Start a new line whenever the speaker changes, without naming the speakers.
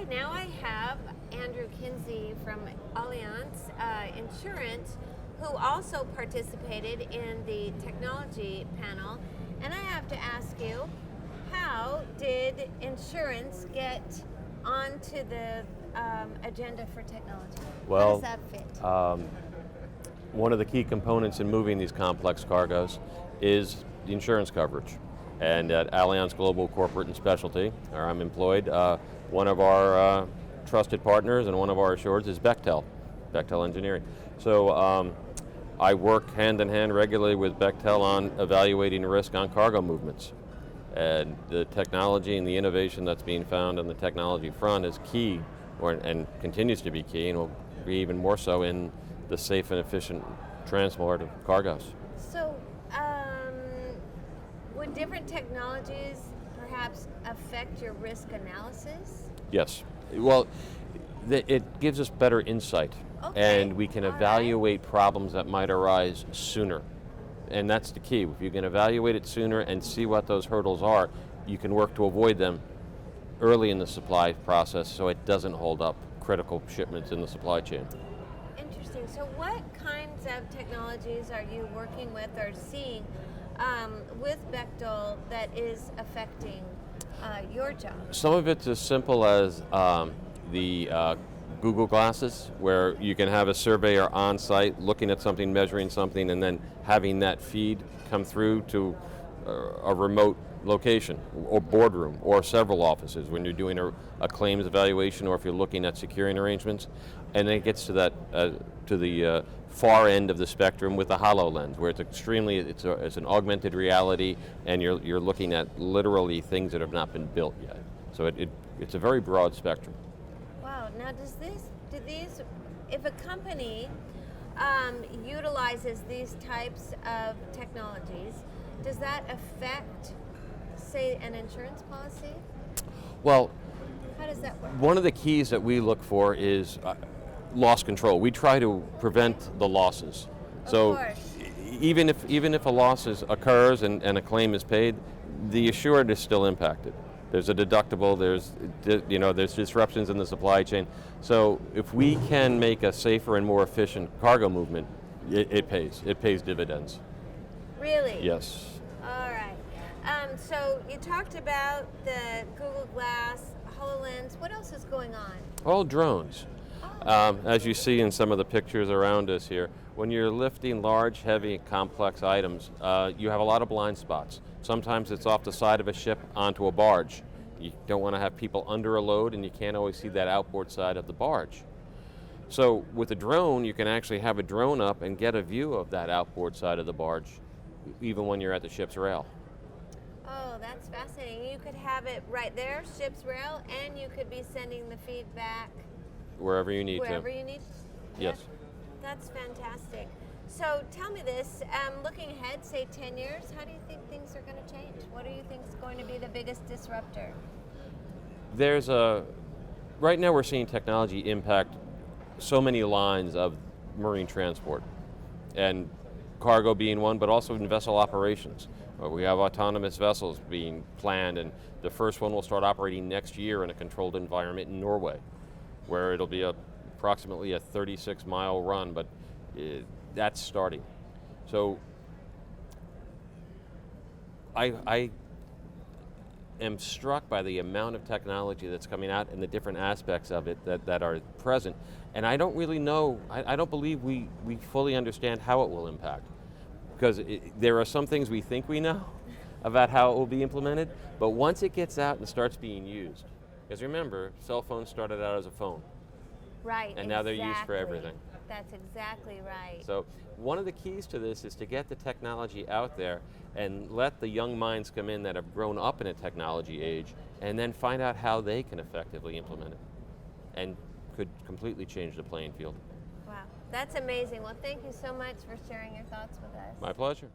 Hi, now I have Andrew Kinsey from Allianz Insurance, who also participated in the technology panel. And I have to ask you, how did insurance get onto the agenda for technology?
Well,
how does that fit?
One of the key components in moving these complex cargoes is the insurance coverage. And at Allianz Global Corporate and Specialty, where I'm employed, one of our trusted partners and one of our assureds is Bechtel Engineering. So I work hand in hand regularly with Bechtel on evaluating risk on cargo movements. And the technology and the innovation that's being found on the technology front is key, and continues to be key, and will be even more so in the safe and efficient transport of cargoes.
So, would different technologies perhaps affect your risk analysis?
Yes. Well, it gives us better insight, and we can evaluate problems that might arise sooner. And that's the key. If you can evaluate it sooner and see what those hurdles are, you can work to avoid them early in the supply process so it doesn't hold up critical shipments in the supply chain.
Interesting. So what kinds of technologies are you working with or seeing with Bechtel that is affecting your job?
Some of it's as simple as the Google glasses, where you can have a surveyor on site looking at something, measuring something, and then having that feed come through to a remote location or boardroom or several offices when you're doing a claims evaluation, or if you're looking at securing arrangements. And then it gets to that to the far end of the spectrum with the HoloLens, where it's an augmented reality, and you're looking at literally things that have not been built yet. So it's a very broad spectrum.
Wow. Now, if a company utilizes these types of technologies, does that affect, say, an insurance policy?
Well,
how does that work?
One of the keys that we look for is loss control. We try to prevent the losses. So even if a loss occurs and a claim is paid, the assured is still impacted. There's a deductible, there's disruptions in the supply chain. So if we can make a safer and more efficient cargo movement, it pays dividends.
Really?
Yes.
All right. So you talked about the Google Glass, HoloLens. What else is going on?
All drones. As you see in some of the pictures around us here, when you're lifting large, heavy, complex items, you have a lot of blind spots. Sometimes it's off the side of a ship onto a barge. You don't want to have people under a load, and you can't always see that outboard side of the barge. So with a drone, you can actually have a drone up and get a view of that outboard side of the barge, even when you're at the ship's rail.
Oh, that's fascinating. You could have it right there, ship's rail, and you could be sending the feedback
wherever you need
to.
Yes.
That's fantastic. So tell me this, looking ahead, say 10 years, how do you think things are going to change? What do you think is going to be the biggest disruptor?
Right now we're seeing technology impact so many lines of marine transport, and cargo being one, but also in vessel operations. We have autonomous vessels being planned, and the first one will start operating next year in a controlled environment in Norway, where it'll be approximately a 36-mile run, but that's starting. So I am struck by the amount of technology that's coming out and the different aspects of it that are present, and I don't really know, I don't believe we fully understand how it will impact, because there are some things we think we know about how it will be implemented, but once it gets out and starts being used, because remember, cell phones started out as a phone.
Right,
and now they're used for everything.
That's exactly right.
So one of the keys to this is to get the technology out there and let the young minds come in that have grown up in a technology age, and then find out how they can effectively implement it, and could completely change the playing field.
Wow, that's amazing. Well, thank you so much for sharing your thoughts with us.
My pleasure.